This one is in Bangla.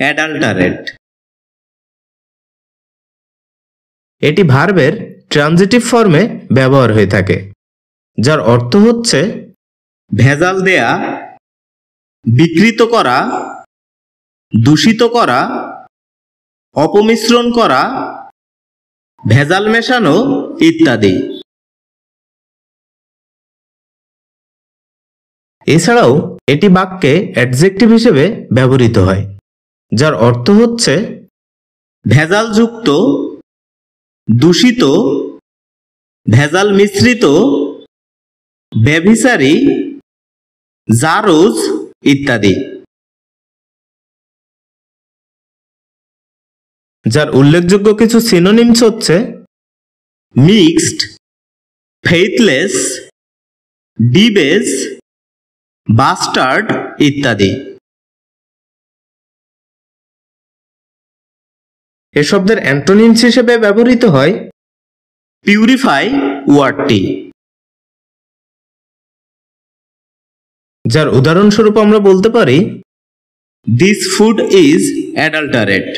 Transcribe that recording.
অ্যাডাল্টারেট। এটি ভার্বের ট্রানজিটিভ ফর্মে ব্যবহার হয়ে থাকে, যার অর্থ হচ্ছে ভেজাল দেয়া, বিকৃত করা, দূষিত করা, অপমিশ্রণ করা, ভেজাল মেশানো ইত্যাদি। এছাড়াও এটি বাক্যে অ্যাডজেক্টিভ হিসেবে ব্যবহৃত হয়, যার অর্থ হচ্ছে ভেজালযুক্ত, দূষিত, ভেজাল মিশ্রিত, ব্যভিচারী, জারজ ইত্যাদি। যার উল্লেখযোগ্য কিছু সিনোনিমস হচ্ছে মিক্সড, ফেইথলেস, ডিবেজ, বাস্টার্ড ইত্যাদি। এ শব্দের অ্যান্টোনিমস হিসেবে ব্যবহৃত হয় পিউরিফাই ওয়ার্ডটি। যার উদাহরণস্বরূপ আমরা বলতে পারি দিস ফুড ইজ অ্যাডাল্টারেট।